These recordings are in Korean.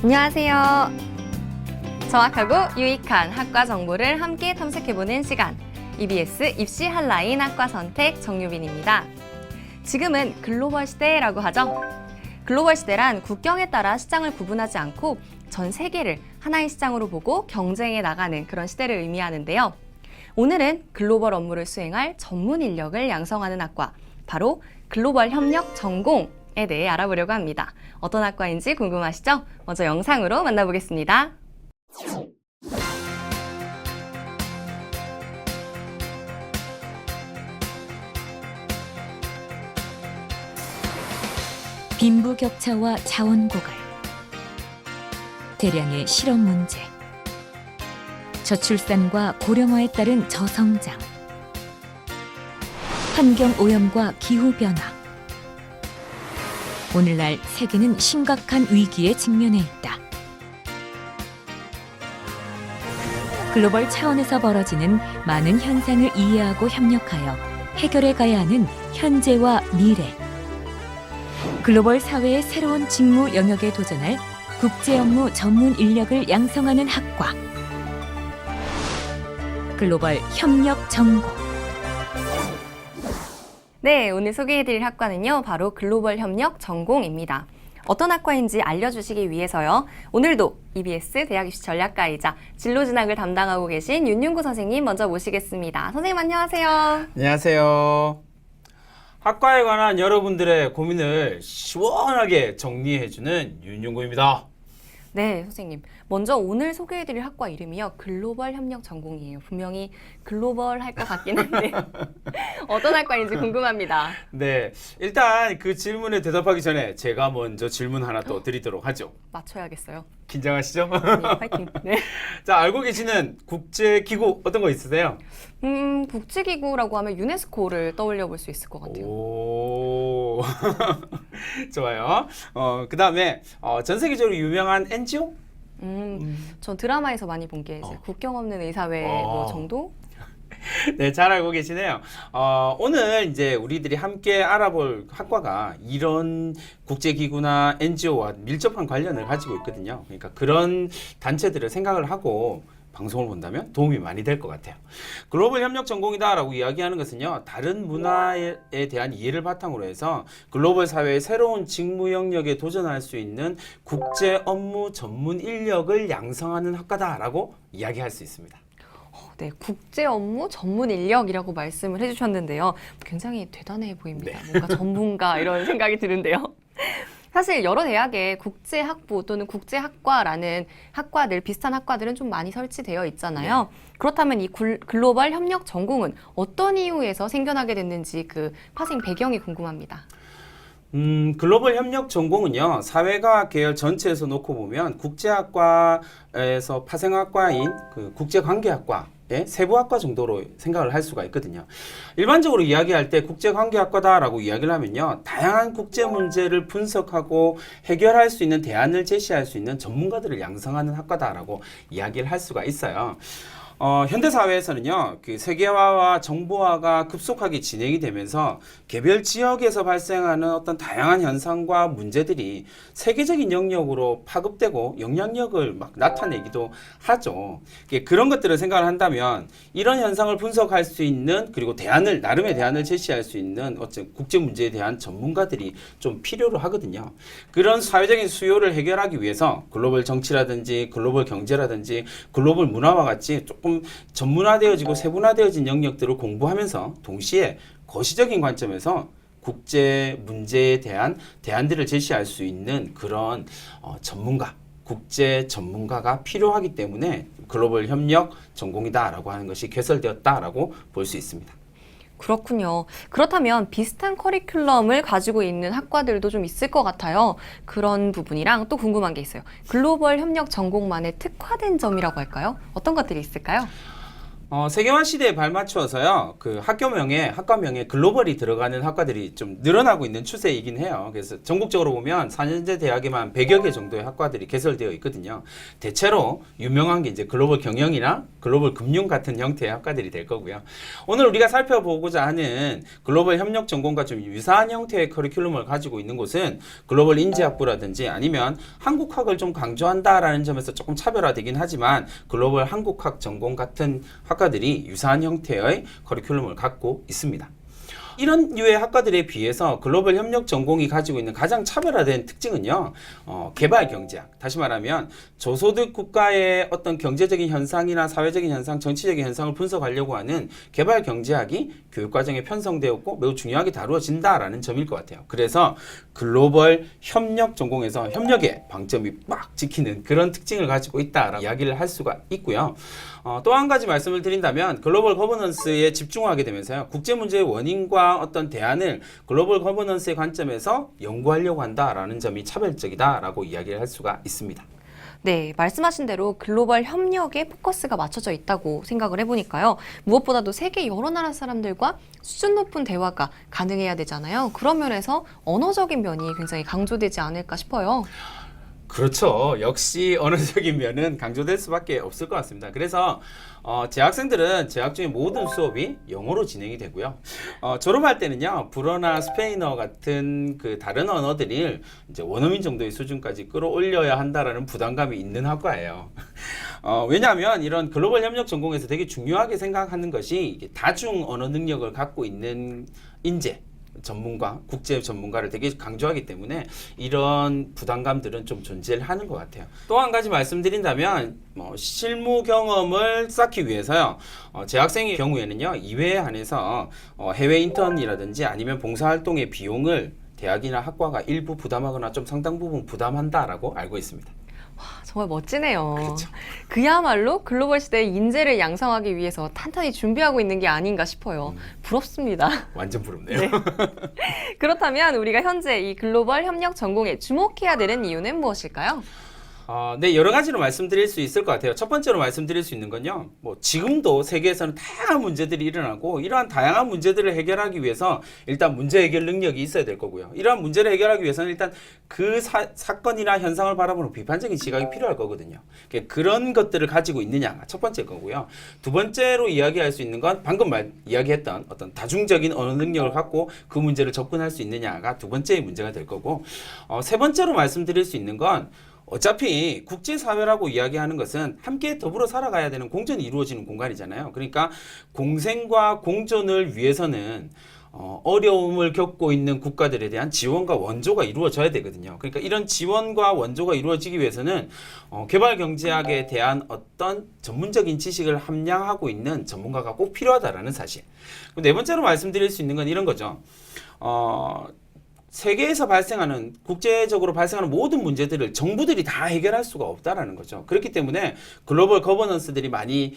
안녕하세요. 정확하고 유익한 학과 정보를 함께 탐색해보는 시간, EBS 입시 한라인 학과 선택 정유빈입니다. 지금은 글로벌 시대라고 하죠. 글로벌 시대란 국경에 따라 시장을 구분하지 않고 전 세계를 하나의 시장으로 보고 경쟁해 나가는 그런 시대를 의미하는데요. 오늘은 글로벌 업무를 수행할 전문 인력을 양성하는 학과, 바로 글로벌 협력 전공에 대해 알아보려고 합니다. 어떤 학과인지 궁금하시죠? 먼저 영상으로 만나보겠습니다. 빈부격차와 자원고갈, 대량의 실업 문제, 저출산과 고령화에 따른 저성장, 환경오염과 기후변화. 오늘날 세계는 심각한 위기에 직면해 있다. 글로벌 차원에서 벌어지는 많은 현상을 이해하고 협력하여 해결해 가야 하는 현재와 미래. 글로벌 사회의 새로운 직무 영역에 도전할 국제 업무 전문 인력을 양성하는 학과. 글로벌 협력 전공. 네, 오늘 소개해드릴 학과는요, 바로 글로벌 협력 전공입니다. 어떤 학과인지 알려주시기 위해서요, 오늘도 EBS 대학 입시 전략가이자 진로 진학을 담당하고 계신 윤윤구 선생님 먼저 모시겠습니다. 선생님 안녕하세요. 안녕하세요. 학과에 관한 여러분들의 고민을 시원하게 정리해주는 윤윤구입니다. 네, 선생님. 먼저 오늘 소개해드릴 학과 이름이요, 글로벌 협력 전공이에요. 분명히 글로벌 할 것 같긴 한데 어떤 학과인지 궁금합니다. 네, 일단 그 질문에 대답하기 전에 제가 먼저 질문 하나 또 드리도록 하죠. 맞춰야겠어요. 긴장하시죠? 네, 파이팅. 네. 자, 알고 계시는 국제기구 어떤 거 있으세요? 국제기구라고 하면 유네스코를 떠올려 볼 수 있을 것 같아요. 오, 좋아요. 그 다음에 전 세계적으로 유명한 NGO? 전 드라마에서 많이 본 게 국경 없는 의사회 뭐 정도? 네, 잘 알고 계시네요. 오늘 이제 우리들이 함께 알아볼 학과가 이런 국제기구나 NGO와 밀접한 관련을 가지고 있거든요. 그러니까 그런 단체들을 생각을 하고 방송을 본다면 도움이 많이 될 것 같아요. 글로벌 협력 전공이다라고 이야기하는 것은요, 다른 문화에 대한 이해를 바탕으로 해서 글로벌 사회의 새로운 직무 영역에 도전할 수 있는 국제 업무 전문 인력을 양성하는 학과다라고 이야기할 수 있습니다. 네, 국제 업무 전문 인력이라고 말씀을 해주셨는데요. 굉장히 대단해 보입니다. 네. 뭔가 전문가 이런 생각이 드는데요. 사실 여러 대학에 국제학부 또는 국제학과라는 학과들, 비슷한 학과들은 좀 많이 설치되어 있잖아요. 네. 그렇다면 이 글로벌 협력 전공은 어떤 이유에서 생겨나게 됐는지 그 파생 배경이 궁금합니다. 글로벌 협력 전공은요, 사회과학 계열 전체에서 놓고 보면 국제학과에서 파생학과인 그 국제관계학과 세부학과 정도로 생각을 할 수가 있거든요. 일반적으로 이야기할 때 국제관계학과다라고 이야기를 하면요, 다양한 국제 문제를 분석하고 해결할 수 있는 대안을 제시할 수 있는 전문가들을 양성하는 학과다라고 이야기를 할 수가 있어요. 현대 사회에서는요, 그 세계화와 정보화가 급속하게 진행이 되면서 개별 지역에서 발생하는 어떤 다양한 현상과 문제들이 세계적인 영역으로 파급되고 영향력을 막 나타내기도 하죠. 그런 것들을 생각을 한다면 이런 현상을 분석할 수 있는, 그리고 나름의 대안을 제시할 수 있는 어떤 국제 문제에 대한 전문가들이 좀 필요로 하거든요. 그런 사회적인 수요를 해결하기 위해서 글로벌 정치라든지 글로벌 경제라든지 글로벌 문화와 같이 조금 전문화되어지고 세분화되어진 영역들을 공부하면서 동시에 거시적인 관점에서 국제 문제에 대한 대안들을 제시할 수 있는 그런 국제 전문가가 필요하기 때문에 글로벌 협력 전공이다라고 하는 것이 개설되었다라고 볼 수 있습니다. 그렇군요. 그렇다면 비슷한 커리큘럼을 가지고 있는 학과들도 좀 있을 것 같아요. 그런 부분이랑 또 궁금한 게 있어요. 글로벌 협력 전공만의 특화된 점이라고 할까요? 어떤 것들이 있을까요? 세계화 시대에 발맞추어서요, 그 학과명에 글로벌이 들어가는 학과들이 좀 늘어나고 있는 추세이긴 해요. 그래서 전국적으로 보면 4년제 대학에만 100여 개 정도의 학과들이 개설되어 있거든요. 대체로 유명한 게 이제 글로벌 경영이나 글로벌 금융 같은 형태의 학과들이 될 거고요. 오늘 우리가 살펴보고자 하는 글로벌 협력 전공과 좀 유사한 형태의 커리큘럼을 가지고 있는 곳은 글로벌 인지학부라든지 아니면 한국학을 좀 강조한다라는 점에서 조금 차별화되긴 하지만 글로벌 한국학 전공 같은 학과들이 유사한 형태의 커리큘럼을 갖고 있습니다. 이런 류의 학과들에 비해서 글로벌 협력 전공이 가지고 있는 가장 차별화된 특징은요, 개발 경제학. 다시 말하면 저소득 국가의 어떤 경제적인 현상이나 사회적인 현상, 정치적인 현상을 분석하려고 하는 개발 경제학이 교육과정에 편성되었고 매우 중요하게 다루어진다라는 점일 것 같아요. 그래서 글로벌 협력 전공에서 협력의 방점이 막 찍히는 그런 특징을 가지고 있다라고 이야기를 할 수가 있고요. 또 한 가지 말씀을 드린다면 글로벌 거버넌스에 집중하게 되면서요, 국제 문제의 원인과 어떤 대안을 글로벌 거버넌스의 관점에서 연구하려고 한다라는 점이 차별적이다라고 이야기를 할 수가 있습니다. 네, 말씀하신 대로 글로벌 협력에 포커스가 맞춰져 있다고 생각을 해보니까요. 무엇보다도 세계 여러 나라 사람들과 수준 높은 대화가 가능해야 되잖아요. 그런 면에서 언어적인 면이 굉장히 강조되지 않을까 싶어요. 그렇죠. 역시 언어적인 면은 강조될 수밖에 없을 것 같습니다. 그래서 재학생들은 재학 중에 모든 수업이 영어로 진행이 되고요. 졸업할 때는요, 불어나 스페인어 같은 그 다른 언어들을 이제 원어민 정도의 수준까지 끌어올려야 한다라는 부담감이 있는 학과예요. 왜냐하면 이런 글로벌 협력 전공에서 되게 중요하게 생각하는 것이 다중 언어 능력을 갖고 있는 인재, 전문가, 국제 전문가를 되게 강조하기 때문에 이런 부담감들은 좀 존재를 하는 것 같아요. 또 한 가지 말씀드린다면 실무 경험을 쌓기 위해서요, 재학생의 경우에는요, 이외에 한해서 해외 인턴이라든지 아니면 봉사활동의 비용을 대학이나 학과가 일부 부담하거나 좀 상당 부분 부담한다라고 알고 있습니다. 정말 멋지네요. 그렇죠. 그야말로 글로벌 시대의 인재를 양성하기 위해서 탄탄히 준비하고 있는 게 아닌가 싶어요. 부럽습니다. 완전 부럽네요. 네. 그렇다면 우리가 현재 이 글로벌 협력 전공에 주목해야 되는 이유는 무엇일까요? 네, 여러 가지로 말씀드릴 수 있을 것 같아요. 첫 번째로 말씀드릴 수 있는 건요, 지금도 세계에서는 다양한 문제들이 일어나고 이러한 다양한 문제들을 해결하기 위해서 일단 문제 해결 능력이 있어야 될 거고요. 이러한 문제를 해결하기 위해서는 일단 그 사건이나 현상을 바라보는 비판적인 시각이 필요할 거거든요. 그런 것들을 가지고 있느냐가 첫 번째 거고요. 두 번째로 이야기할 수 있는 건 방금 이야기했던 어떤 다중적인 언어 능력을 갖고 그 문제를 접근할 수 있느냐가 두 번째의 문제가 될 거고, 세 번째로 말씀드릴 수 있는 건 어차피 국제사회라고 이야기하는 것은 함께 더불어 살아가야 되는 공존이 이루어지는 공간이잖아요. 그러니까 공생과 공존을 위해서는 어려움을 겪고 있는 국가들에 대한 지원과 원조가 이루어져야 되거든요. 그러니까 이런 지원과 원조가 이루어지기 위해서는 개발경제학에 대한 어떤 전문적인 지식을 함양하고 있는 전문가가 꼭 필요하다라는 사실. 네 번째로 말씀드릴 수 있는 건 이런 거죠. 세계에서 발생하는, 국제적으로 발생하는 모든 문제들을 정부들이 다 해결할 수가 없다라는 거죠. 그렇기 때문에 글로벌 거버넌스들이 많이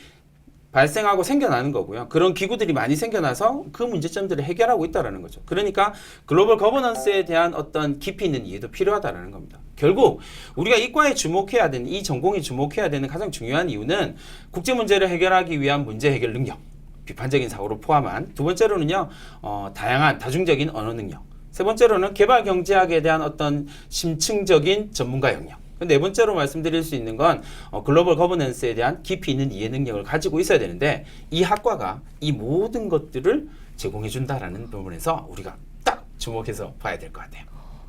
발생하고 생겨나는 거고요. 그런 기구들이 많이 생겨나서 그 문제점들을 해결하고 있다라는 거죠. 그러니까 글로벌 거버넌스에 대한 어떤 깊이 있는 이해도 필요하다라는 겁니다. 결국 우리가 이과에 주목해야 되는, 이 전공에 주목해야 되는 가장 중요한 이유는 국제 문제를 해결하기 위한 문제 해결 능력, 비판적인 사고를 포함한, 두 번째로는요, 다양한 다중적인 언어 능력, 세 번째로는 개발 경제학에 대한 어떤 심층적인 전문가 영역, 네 번째로 말씀드릴 수 있는 건 글로벌 거버넌스에 대한 깊이 있는 이해 능력을 가지고 있어야 되는데, 이 학과가 이 모든 것들을 제공해 준다라는 부분에서 우리가 딱 주목해서 봐야 될 것 같아요.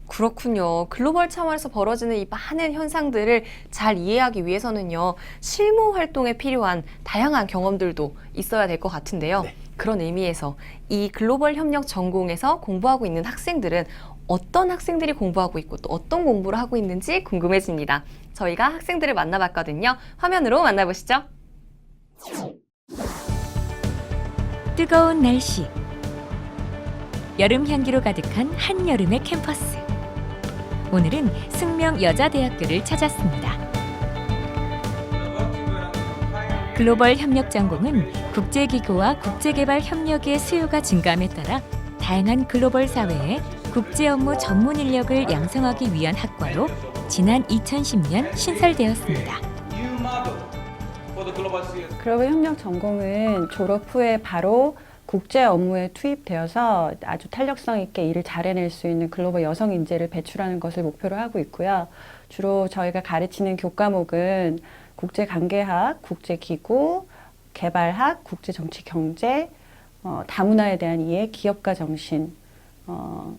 그렇군요. 글로벌 차원에서 벌어지는 이 많은 현상들을 잘 이해하기 위해서는요, 실무 활동에 필요한 다양한 경험들도 있어야 될 것 같은데요. 네. 그런 의미에서 이 글로벌 협력 전공에서 공부하고 있는 학생들은 어떤 학생들이 공부하고 있고 또 어떤 공부를 하고 있는지 궁금해집니다. 저희가 학생들을 만나봤거든요. 화면으로 만나보시죠. 뜨거운 날씨, 여름 향기로 가득한 한여름의 캠퍼스. 오늘은 승명여자대학교를 찾았습니다. 글로벌 협력 전공은 국제기구와 국제개발 협력의 수요가 증가함에 따라 다양한 글로벌 사회에 국제 업무 전문 인력을 양성하기 위한 학과로 지난 2010년 신설되었습니다. 글로벌 협력 전공은 졸업 후에 바로 국제 업무에 투입되어서 아주 탄력성 있게 일을 잘 해낼 수 있는 글로벌 여성 인재를 배출하는 것을 목표로 하고 있고요. 주로 저희가 가르치는 교과목은 국제관계학, 국제기구, 개발학, 국제정치경제, 다문화에 대한 이해, 기업가 정신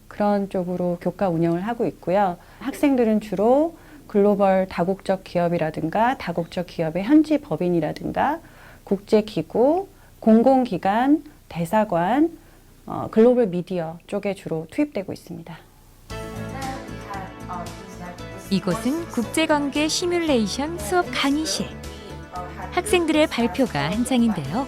그런 쪽으로 교과 운영을 하고 있고요. 학생들은 주로 글로벌 다국적 기업이라든가 다국적 기업의 현지 법인이라든가 국제기구, 공공기관, 대사관, 글로벌 미디어 쪽에 주로 투입되고 있습니다. 이곳은 국제관계 시뮬레이션 수업 강의실. 학생들의 발표가 한창인데요.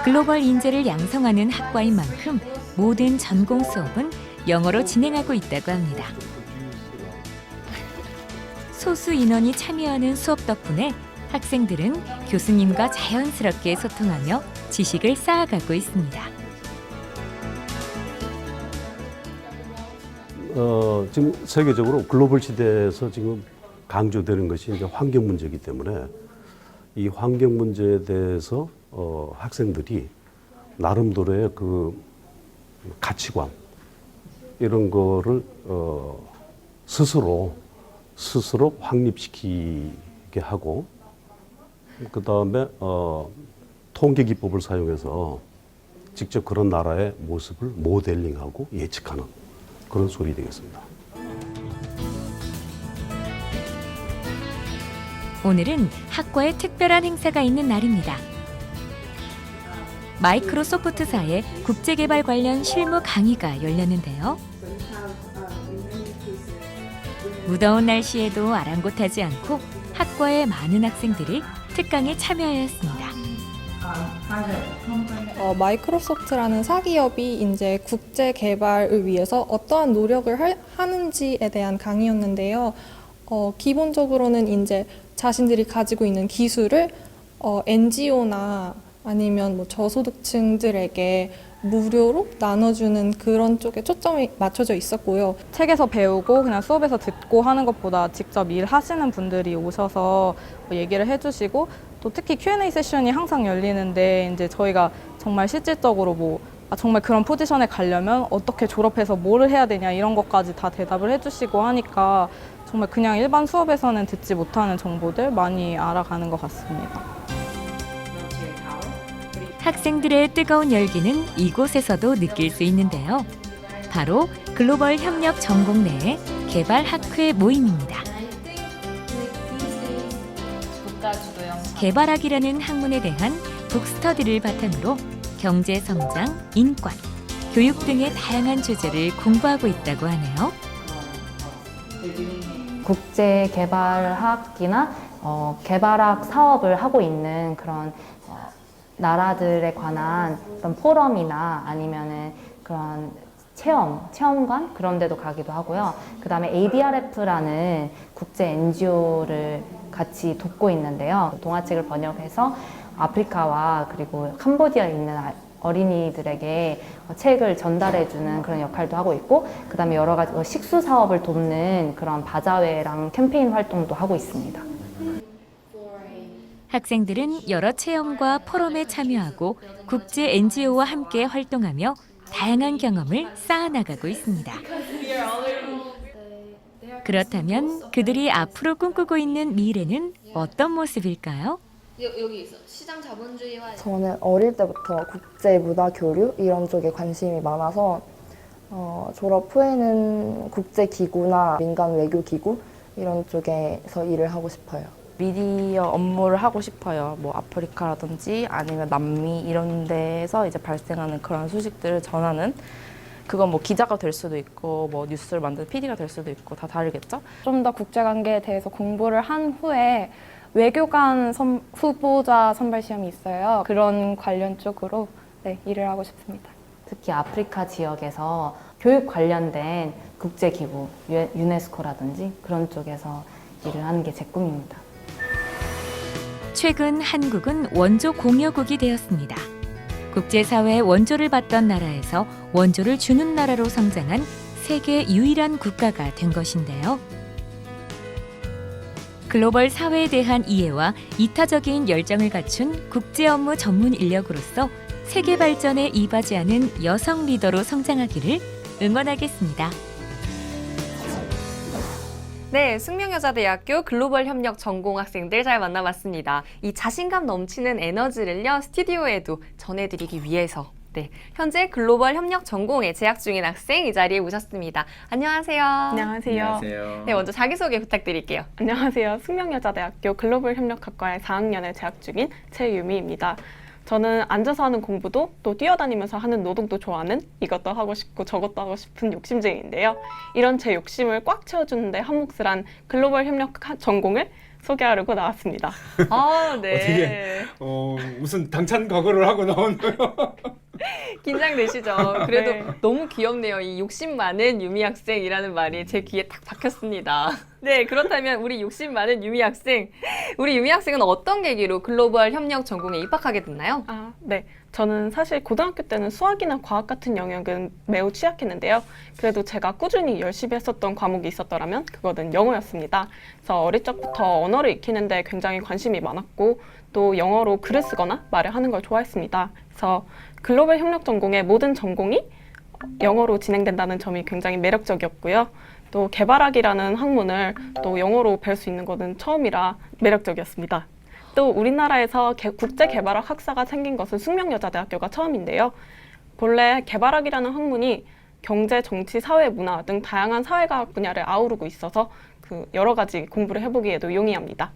글로벌 인재를 양성하는 학과인 만큼 모든 전공 수업은 영어로 진행하고 있다고 합니다. 소수 인원이 참여하는 수업 덕분에 학생들은 교수님과 자연스럽게 소통하며 지식을 쌓아가고 있습니다. 지금 세계적으로 글로벌 시대에서 지금 강조되는 것이 이제 환경 문제이기 때문에 이 환경 문제에 대해서 학생들이 나름대로의 그 가치관 이런 거를 스스로 확립시키게 하고 그 다음에 통계 기법을 사용해서 직접 그런 나라의 모습을 모델링하고 예측하는 그런 수업이 되겠습니다. 오늘은 학과에 특별한 행사가 있는 날입니다. 마이크로소프트사의 국제개발 관련 실무 강의가 열렸는데요. 무더운 날씨에도 아랑곳하지 않고 학과의 많은 학생들이 특강에 참여하였습니다. 마이크로소프트라는 사기업이 이제 국제 개발을 위해서 어떠한 노력을 하는지에 대한 강의였는데요. 기본적으로는 이제 자신들이 가지고 있는 기술을 NGO나 아니면 뭐 저소득층들에게 무료로 나눠주는 그런 쪽에 초점이 맞춰져 있었고요. 책에서 배우고 그냥 수업에서 듣고 하는 것보다 직접 일하시는 분들이 오셔서 얘기를 해주시고 또 특히 Q&A 세션이 항상 열리는데 이제 저희가 정말 실질적으로 정말 그런 포지션에 가려면 어떻게 졸업해서 뭐를 해야 되냐 이런 것까지 다 대답을 해주시고 하니까 정말 그냥 일반 수업에서는 듣지 못하는 정보들 많이 알아가는 것 같습니다. 학생들의 뜨거운 열기는 이곳에서도 느낄 수 있는데요. 바로 글로벌 협력 전공 내의 개발 학회 모임입니다. 개발학이라는 학문에 대한 북스터디를 바탕으로 경제 성장, 인권, 교육 등의 다양한 주제를 공부하고 있다고 하네요. 국제개발학이나 개발학 사업을 하고 있는 그런 나라들에 관한 그런 포럼이나 아니면은 그런 체험관 그런 데도 가기도 하고요. 그 다음에 ADRF라는 국제 NGO를 같이 돕고 있는데요. 동화책을 번역해서 아프리카와 그리고 캄보디아에 있는 어린이들에게 책을 전달해주는 그런 역할도 하고 있고, 그 다음에 여러 가지 식수 사업을 돕는 그런 바자회랑 캠페인 활동도 하고 있습니다. 학생들은 여러 체험과 포럼에 참여하고 국제 NGO와 함께 활동하며 다양한 경험을 쌓아나가고 있습니다. 그렇다면 그들이 앞으로 꿈꾸고 있는 미래는 어떤 모습일까요? 여기 있어. 시장 자본주의와 저는 어릴 때부터 국제 문화 교류 이런 쪽에 관심이 많아서 졸업 후에는 국제 기구나 민간 외교 기구 이런 쪽에서 일을 하고 싶어요. 미디어 업무를 하고 싶어요. 뭐 아프리카라든지 아니면 남미 이런 데에서 이제 발생하는 그런 소식들을 전하는, 그건 뭐 기자가 될 수도 있고 뭐 뉴스를 만드는 PD가 될 수도 있고 다 다르겠죠. 좀 더 국제관계에 대해서 공부를 한 후에 외교관 후보자 선발 시험이 있어요. 그런 관련 쪽으로 일을 하고 싶습니다. 특히 아프리카 지역에서 교육 관련된 국제기구, 유네스코라든지 그런 쪽에서 일을 하는 게 제 꿈입니다. 최근 한국은 원조 공여국이 되었습니다. 국제사회의 원조를 받던 나라에서 원조를 주는 나라로 성장한 세계 유일한 국가가 된 것인데요. 글로벌 사회에 대한 이해와 이타적인 열정을 갖춘 국제 업무 전문 인력으로서 세계 발전에 이바지하는 여성 리더로 성장하기를 응원하겠습니다. 네, 숙명여자대학교 글로벌 협력 전공 학생들 잘 만나봤습니다. 이 자신감 넘치는 에너지를요, 스튜디오에도 전해드리기 위해서 현재 글로벌 협력 전공에 재학 중인 학생 이 자리에 모셨습니다. 안녕하세요. 안녕하세요. 네, 먼저 자기소개 부탁드릴게요. 안녕하세요. 숙명여자대학교 글로벌 협력학과에 4학년에 재학 중인 최유미입니다. 저는 앉아서 하는 공부도 또 뛰어다니면서 하는 노동도 좋아하는 이것도 하고 싶고 저것도 하고 싶은 욕심쟁이인데요. 이런 제 욕심을 꽉 채워주는데 한몫을 한 글로벌 협력 전공을 소개하려고 나왔습니다. 아, 네. 어떻게 무슨 당찬 각오를 하고 나온 거요? 긴장되시죠? 그래도 네. 너무 귀엽네요. 이 욕심 많은 유미 학생이라는 말이 제 귀에 딱 박혔습니다. 네, 그렇다면 우리 욕심 많은 유미 학생, 우리 유미 학생은 어떤 계기로 글로벌 협력 전공에 입학하게 됐나요? 네. 저는 사실 고등학교 때는 수학이나 과학 같은 영역은 매우 취약했는데요. 그래도 제가 꾸준히 열심히 했었던 과목이 있었더라면 그거는 영어였습니다. 그래서 어릴 적부터 언어를 익히는데 굉장히 관심이 많았고 또 영어로 글을 쓰거나 말을 하는 걸 좋아했습니다. 그래서 글로벌 협력 전공의 모든 전공이 영어로 진행된다는 점이 굉장히 매력적이었고요. 또 개발학이라는 학문을 또 영어로 배울 수 있는 것은 처음이라 매력적이었습니다. 또 우리나라에서 국제개발학 학사가 생긴 것은 숙명여자대학교가 처음인데요. 본래 개발학이라는 학문이 경제, 정치, 사회, 문화 등 다양한 사회과학 분야를 아우르고 있어서 여러 가지 공부를 해보기에도 용이합니다.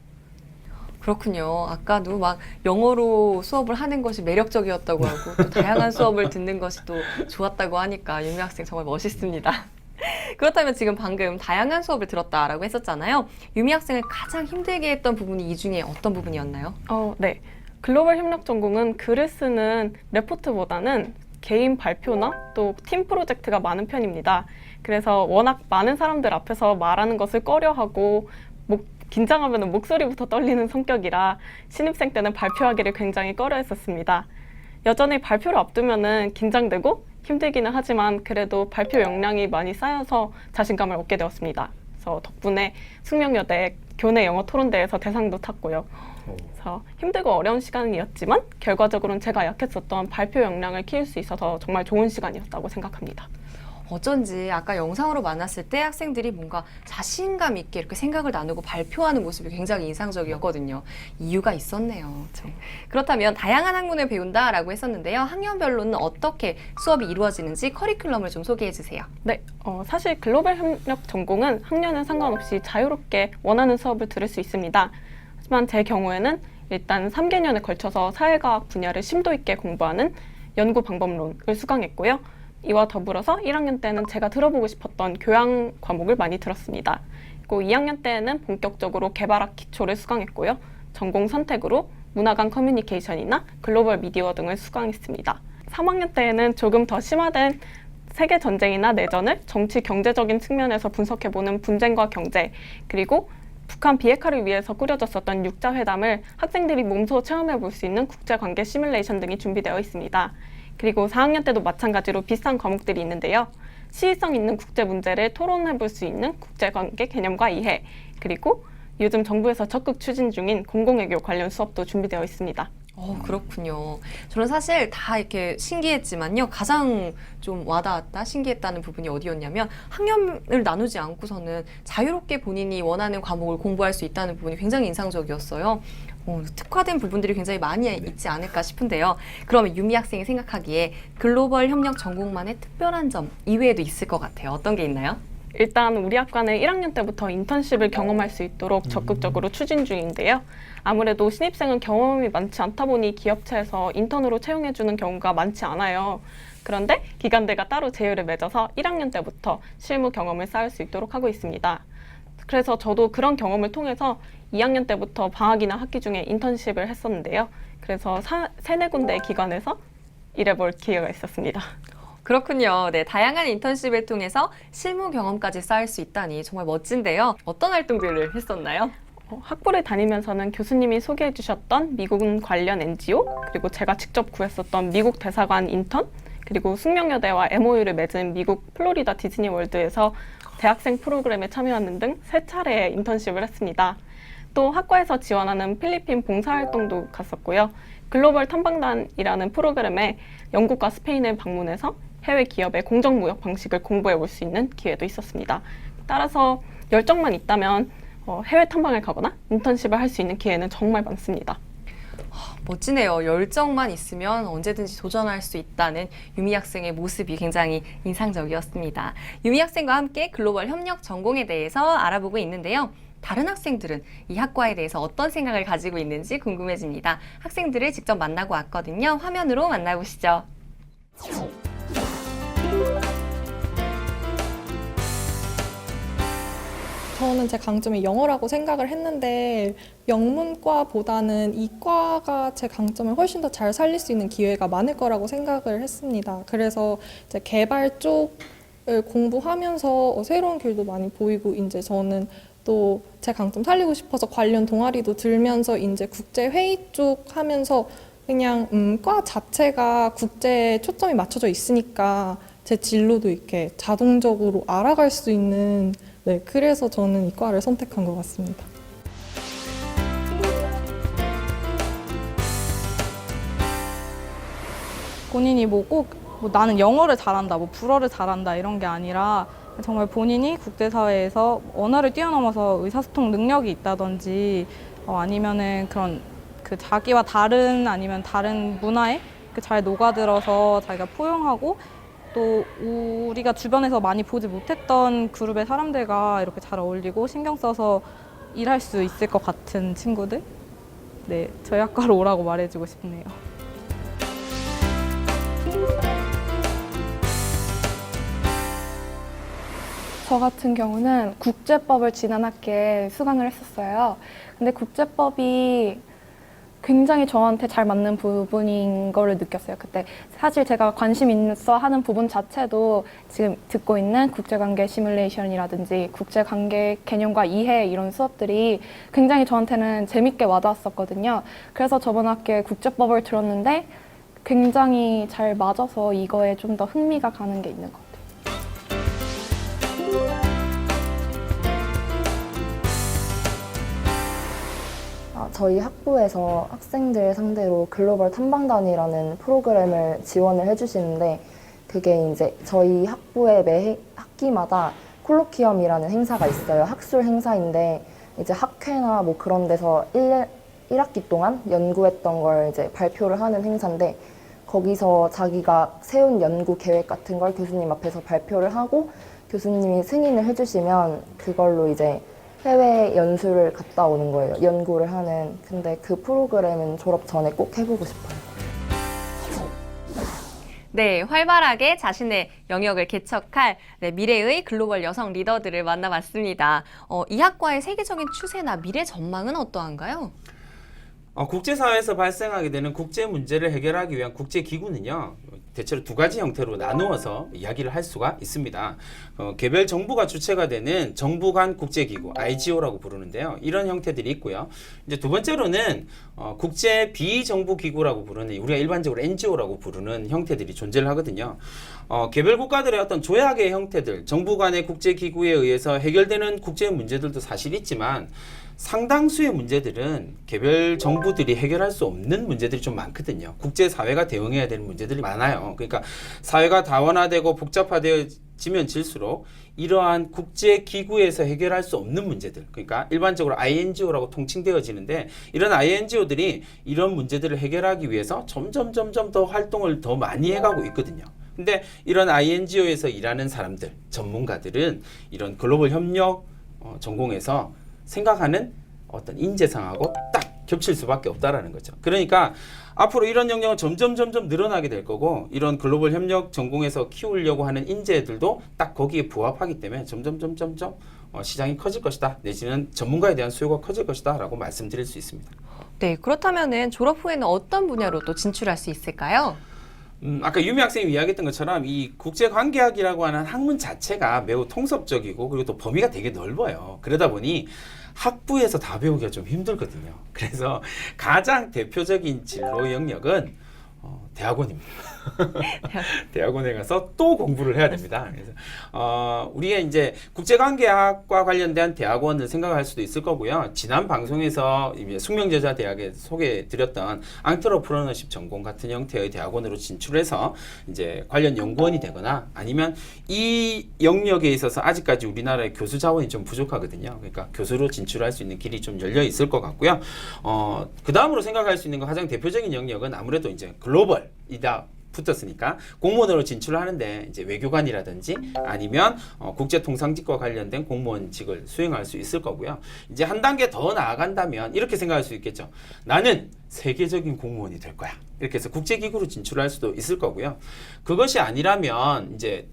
그렇군요. 아까도 막 영어로 수업을 하는 것이 매력적이었다고 하고 또 다양한 수업을 듣는 것이 또 좋았다고 하니까 유미 학생 정말 멋있습니다. 그렇다면 지금 방금 다양한 수업을 들었다라고 했었잖아요. 유미 학생을 가장 힘들게 했던 부분이 이 중에 어떤 부분이었나요? 네. 글로벌 협력 전공은 글을 쓰는 레포트보다는 개인 발표나 또 팀 프로젝트가 많은 편입니다. 그래서 워낙 많은 사람들 앞에서 말하는 것을 꺼려하고 긴장하면 목소리부터 떨리는 성격이라 신입생 때는 발표하기를 굉장히 꺼려했었습니다. 여전히 발표를 앞두면은 긴장되고 힘들기는 하지만 그래도 발표 역량이 많이 쌓여서 자신감을 얻게 되었습니다. 그래서 덕분에 숙명여대 교내 영어 토론대에서 대상도 탔고요. 그래서 힘들고 어려운 시간이었지만 결과적으로는 제가 약했었던 발표 역량을 키울 수 있어서 정말 좋은 시간이었다고 생각합니다. 어쩐지 아까 영상으로 만났을 때 학생들이 뭔가 자신감 있게 이렇게 생각을 나누고 발표하는 모습이 굉장히 인상적이었거든요. 이유가 있었네요. 그렇다면 다양한 학문을 배운다라고 했었는데요. 학년별로는 어떻게 수업이 이루어지는지 커리큘럼을 좀 소개해 주세요. 네, 사실 글로벌 협력 전공은 학년에 상관없이 자유롭게 원하는 수업을 들을 수 있습니다. 하지만 제 경우에는 일단 3개년에 걸쳐서 사회과학 분야를 심도 있게 공부하는 연구 방법론을 수강했고요. 이와 더불어서 1학년 때는 제가 들어보고 싶었던 교양 과목을 많이 들었습니다. 그리고 2학년 때에는 본격적으로 개발학 기초를 수강했고요. 전공 선택으로 문화간 커뮤니케이션이나 글로벌 미디어 등을 수강했습니다. 3학년 때에는 조금 더 심화된 세계 전쟁이나 내전을 정치 경제적인 측면에서 분석해보는 분쟁과 경제, 그리고 북한 비핵화를 위해서 꾸려졌었던 육자회담을 학생들이 몸소 체험해볼 수 있는 국제관계 시뮬레이션 등이 준비되어 있습니다. 그리고 4학년 때도 마찬가지로 비슷한 과목들이 있는데요. 시의성 있는 국제 문제를 토론해볼 수 있는 국제관계 개념과 이해, 그리고 요즘 정부에서 적극 추진 중인 공공외교 관련 수업도 준비되어 있습니다. 그렇군요. 저는 사실 다 이렇게 신기했지만요. 가장 좀 와닿았다, 신기했다는 부분이 어디였냐면 학년을 나누지 않고서는 자유롭게 본인이 원하는 과목을 공부할 수 있다는 부분이 굉장히 인상적이었어요. 특화된 부분들이 굉장히 많이 있지 않을까 싶은데요. 그러면 유미 학생이 생각하기에 글로벌 협력 전공만의 특별한 점 이외에도 있을 것 같아요. 어떤 게 있나요? 일단 우리 학과는 1학년 때부터 인턴십을 경험할 수 있도록 적극적으로 추진 중인데요. 아무래도 신입생은 경험이 많지 않다 보니 기업체에서 인턴으로 채용해주는 경우가 많지 않아요. 그런데 기관들과 따로 제휴를 맺어서 1학년 때부터 실무 경험을 쌓을 수 있도록 하고 있습니다. 그래서 저도 그런 경험을 통해서 2학년 때부터 방학이나 학기 중에 인턴십을 했었는데요. 그래서 3-4군데의 기관에서 일해볼 기회가 있었습니다. 그렇군요. 네, 다양한 인턴십을 통해서 실무 경험까지 쌓을 수 있다니 정말 멋진데요. 어떤 활동들을 했었나요? 학부를 다니면서는 교수님이 소개해 주셨던 미국 관련 NGO, 그리고 제가 직접 구했었던 미국 대사관 인턴, 그리고 숙명여대와 MOU를 맺은 미국 플로리다 디즈니월드에서 대학생 프로그램에 참여하는 등 3차례의 인턴십을 했습니다. 또 학과에서 지원하는 필리핀 봉사활동도 갔었고요. 글로벌 탐방단이라는 프로그램에 영국과 스페인을 방문해서 해외 기업의 공정무역 방식을 공부해 볼 수 있는 기회도 있었습니다. 따라서 열정만 있다면 해외 탐방을 가거나 인턴십을 할 수 있는 기회는 정말 많습니다. 멋지네요. 열정만 있으면 언제든지 도전할 수 있다는 유미 학생의 모습이 굉장히 인상적이었습니다. 유미 학생과 함께 글로벌 협력 전공에 대해서 알아보고 있는데요. 다른 학생들은 이 학과에 대해서 어떤 생각을 가지고 있는지 궁금해집니다. 학생들을 직접 만나고 왔거든요. 화면으로 만나보시죠. 저는 제 강점이 영어라고 생각을 했는데 영문과보다는 이과가 제 강점을 훨씬 더 잘 살릴 수 있는 기회가 많을 거라고 생각을 했습니다. 그래서 이제 개발 쪽을 공부하면서 새로운 길도 많이 보이고 이제 저는 또 제 강점 살리고 싶어서 관련 동아리도 들면서 이제 국제 회의 쪽 하면서 그냥 과 자체가 국제에 초점이 맞춰져 있으니까 제 진로도 이렇게 자동적으로 알아갈 수 있는 네, 그래서 저는 이 과를 선택한 것 같습니다. 본인이 뭐 꼭 나는 영어를 잘한다, 뭐 불어를 잘한다 이런 게 아니라 정말 본인이 국제사회에서 언어를 뛰어넘어서 의사소통 능력이 있다든지 아니면은 그런 그 자기와 다른 아니면 다른 문화에 잘 녹아들어서 자기가 포용하고 또 우리가 주변에서 많이 보지 못했던 그룹의 사람들과 이렇게 잘 어울리고 신경 써서 일할 수 있을 것 같은 친구들? 네, 저희 학과로 오라고 말해주고 싶네요. 저 같은 경우는 국제법을 지난 학기에 수강을 했었어요. 근데 국제법이 굉장히 저한테 잘 맞는 부분인 거를 느꼈어요. 그때 사실 제가 관심 있어 하는 부분 자체도 지금 듣고 있는 국제관계 시뮬레이션이라든지 국제관계 개념과 이해 이런 수업들이 굉장히 저한테는 재밌게 와닿았었거든요. 그래서 저번 학기에 국제법을 들었는데 굉장히 잘 맞아서 이거에 좀 더 흥미가 가는 게 있는 것 같아요. 저희 학부에서 학생들 상대로 글로벌 탐방단이라는 프로그램을 지원을 해주시는데 그게 이제 저희 학부의 매 학기마다 콜로퀴엄이라는 행사가 있어요. 학술 행사인데 이제 학회나 뭐 그런 데서 1학기 동안 연구했던 걸 이제 발표를 하는 행사인데 거기서 자기가 세운 연구 계획 같은 걸 교수님 앞에서 발표를 하고 교수님이 승인을 해주시면 그걸로 이제 해외 연수를 갔다 오는 거예요. 연구를 하는. 근데 그 프로그램은 졸업 전에 꼭 해보고 싶어요. 네, 활발하게 자신의 영역을 개척할 미래의 글로벌 여성 리더들을 만나봤습니다. 이 학과의 세계적인 추세나 미래 전망은 어떠한가요? 국제사회에서 발생하게 되는 국제 문제를 해결하기 위한 국제기구는요, 대체로 두 가지 형태로 나누어서 이야기를 할 수가 있습니다. 개별 정부가 주체가 되는 정부 간 국제기구, IGO라고 부르는데요. 이런 형태들이 있고요. 이제 두 번째로는 국제 비정부기구라고 부르는, 우리가 일반적으로 NGO라고 부르는 형태들이 존재를 하거든요. 개별 국가들의 어떤 조약의 형태들, 정부 간의 국제기구에 의해서 해결되는 국제 문제들도 사실 있지만 상당수의 문제들은 개별 정부들이 해결할 수 없는 문제들이 좀 많거든요. 국제사회가 대응해야 되는 문제들이 많아요. 그러니까 사회가 다원화되고 복잡화되어지면 질수록 이러한 국제기구에서 해결할 수 없는 문제들, 그러니까 일반적으로 INGO라고 통칭되어지는데 이런 INGO들이 이런 문제들을 해결하기 위해서 점점 더 활동을 더 많이 해가고 있거든요. 근데 이런 INGO에서 일하는 사람들, 전문가들은 이런 글로벌 협력 전공에서 생각하는 어떤 인재상하고 딱 겹칠 수밖에 없다라는 거죠. 그러니까 앞으로 이런 영역은 점점 늘어나게 될 거고 이런 글로벌 협력 전공에서 키우려고 하는 인재들도 딱 거기에 부합하기 때문에 점점 시장이 커질 것이다. 내지는 전문가에 대한 수요가 커질 것이다 라고 말씀드릴 수 있습니다. 네, 그렇다면 졸업 후에는 어떤 분야로 또 진출할 수 있을까요? 아까 유미 학생이 이야기했던 것처럼 이 국제관계학이라고 하는 학문 자체가 매우 통섭적이고 그리고 또 범위가 되게 넓어요. 그러다 보니 학부에서 다 배우기가 좀 힘들거든요. 그래서 가장 대표적인 진로 영역은 대학원입니다. 대학원에 가서 또 공부를 해야 됩니다. 그래서 우리가 이제 국제관계학과 관련된 대학원을 생각할 수도 있을 거고요. 지난 방송에서 숙명여자대학에 소개해드렸던 앙트러프러너십 전공 같은 형태의 대학원으로 진출해서 이제 관련 연구원이 되거나 아니면 이 영역에 있어서 아직까지 우리나라의 교수 자원이 좀 부족하거든요. 그러니까 교수로 진출할 수 있는 길이 좀 열려 있을 것 같고요. 그 다음으로 생각할 수 있는 거 가장 대표적인 영역은 아무래도 이제 글로벌이다. 붙었으니까 공무원으로 진출을 하는데 이제 외교관이라든지 아니면 국제통상직과 관련된 공무원직을 수행할 수 있을 거고요. 이제 한 단계 더 나아간다면 이렇게 생각할 수 있겠죠. 나는 세계적인 공무원이 될 거야. 이렇게 해서 국제기구로 진출할 수도 있을 거고요. 그것이 아니라면 이제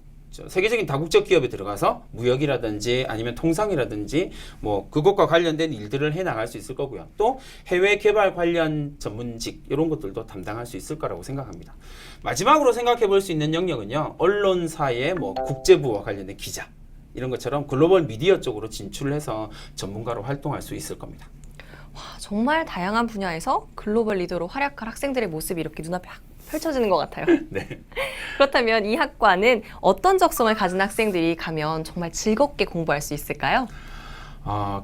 세계적인 다국적 기업에 들어가서 무역이라든지 아니면 통상이라든지 뭐 그것과 관련된 일들을 해 나갈 수 있을 거고요. 또 해외 개발 관련 전문직 이런 것들도 담당할 수 있을 거라고 생각합니다. 마지막으로 생각해 볼 수 있는 영역은요. 언론사의 뭐 국제부와 관련된 기자 이런 것처럼 글로벌 미디어 쪽으로 진출을 해서 전문가로 활동할 수 있을 겁니다. 와, 정말 다양한 분야에서 글로벌 리더로 활약할 학생들의 모습이 이렇게 눈앞에 펼쳐지는 것 같아요. 네. 그렇다면 이 학과는 어떤 적성을 가진 학생들이 가면 정말 즐겁게 공부할 수 있을까요?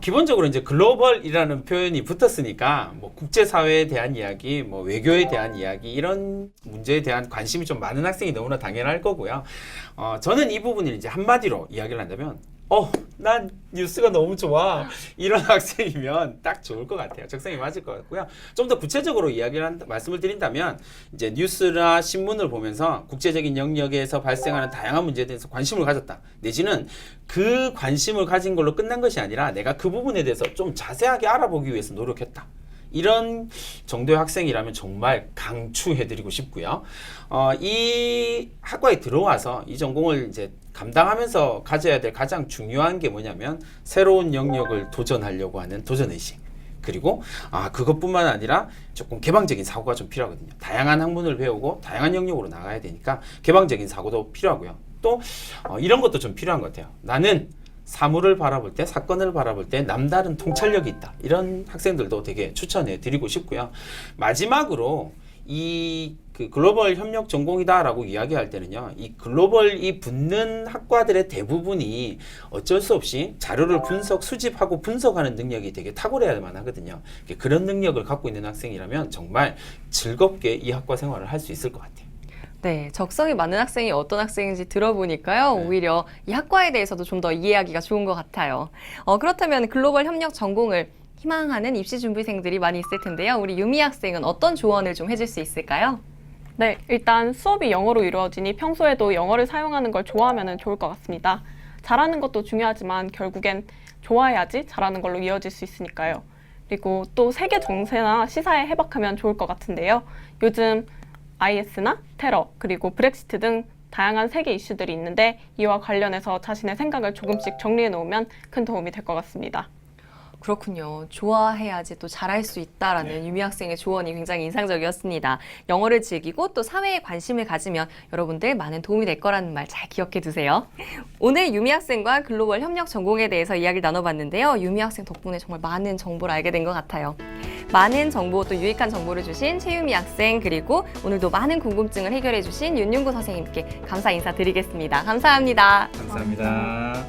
기본적으로 이제 글로벌이라는 표현이 붙었으니까 뭐 국제사회에 대한 이야기, 뭐 외교에 대한 이야기 이런 문제에 대한 관심이 좀 많은 학생이 너무나 당연할 거고요. 저는 이 부분을 이제 한마디로 이야기를 한다면 난 뉴스가 너무 좋아. 이런 학생이면 딱 좋을 것 같아요. 적성이 맞을 것 같고요. 좀 더 구체적으로 말씀을 드린다면 이제 뉴스나 신문을 보면서 국제적인 영역에서 발생하는 다양한 문제에 대해서 관심을 가졌다. 내지는 그 관심을 가진 걸로 끝난 것이 아니라 내가 그 부분에 대해서 좀 자세하게 알아보기 위해서 노력했다. 이런 정도의 학생이라면 정말 강추해드리고 싶고요. 이 학과에 들어와서 이 전공을 이제 감당하면서 가져야 될 가장 중요한 게 뭐냐면 새로운 영역을 도전하려고 하는 도전의식. 그리고 그것뿐만 아니라 조금 개방적인 사고가 좀 필요하거든요. 다양한 학문을 배우고 다양한 영역으로 나가야 되니까 개방적인 사고도 필요하고요. 또 이런 것도 좀 필요한 것 같아요. 나는 사물을 바라볼 때, 사건을 바라볼 때 남다른 통찰력이 있다. 이런 학생들도 되게 추천해 드리고 싶고요. 마지막으로 이 글로벌 협력 전공이다라고 이야기할 때는요. 이 글로벌이 붙는 학과들의 대부분이 어쩔 수 없이 자료를 수집하고 분석하는 능력이 되게 탁월해야만 하거든요. 그런 능력을 갖고 있는 학생이라면 정말 즐겁게 이 학과 생활을 할 수 있을 것 같아요. 네, 적성이 맞는 학생이 어떤 학생인지 들어보니까요. 네. 오히려 이 학과에 대해서도 좀 더 이해하기가 좋은 것 같아요. 그렇다면 글로벌 협력 전공을 희망하는 입시 준비생들이 많이 있을 텐데요. 우리 유미 학생은 어떤 조언을 좀 해줄 수 있을까요? 네, 일단 수업이 영어로 이루어지니 평소에도 영어를 사용하는 걸 좋아하면 좋을 것 같습니다. 잘하는 것도 중요하지만 결국엔 좋아해야지 잘하는 걸로 이어질 수 있으니까요. 그리고 또 세계 정세나 시사에 해박하면 좋을 것 같은데요. 요즘 IS나 테러, 그리고 브렉시트 등 다양한 세계 이슈들이 있는데 이와 관련해서 자신의 생각을 조금씩 정리해 놓으면 큰 도움이 될 것 같습니다. 그렇군요. 좋아해야지 또 잘할 수 있다라는 유미 학생의 조언이 굉장히 인상적이었습니다. 영어를 즐기고 또 사회에 관심을 가지면 여러분들 많은 도움이 될 거라는 말 잘 기억해 두세요. 오늘 유미 학생과 글로벌 협력 전공에 대해서 이야기를 나눠봤는데요. 유미 학생 덕분에 정말 많은 정보를 알게 된 것 같아요. 많은 정보 또 유익한 정보를 주신 최유미 학생 그리고 오늘도 많은 궁금증을 해결해 주신 윤윤구 선생님께 감사 인사드리겠습니다. 감사합니다. 감사합니다.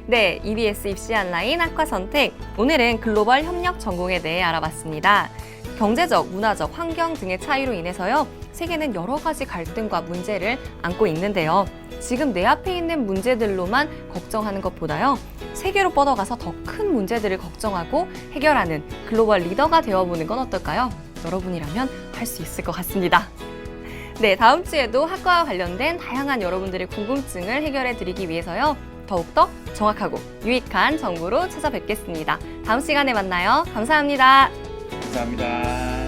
네, EBS 입시 온라인 학과 선택. 오늘은 글로벌 협력 전공에 대해 알아봤습니다. 경제적, 문화적, 환경 등의 차이로 인해서요. 세계는 여러 가지 갈등과 문제를 안고 있는데요. 지금 내 앞에 있는 문제들로만 걱정하는 것보다요. 세계로 뻗어가서 더 큰 문제들을 걱정하고 해결하는 글로벌 리더가 되어보는 건 어떨까요? 여러분이라면 할 수 있을 것 같습니다. 네, 다음 주에도 학과와 관련된 다양한 여러분들의 궁금증을 해결해 드리기 위해서요. 더욱더 정확하고 유익한 정보로 찾아뵙겠습니다. 다음 시간에 만나요. 감사합니다. 감사합니다.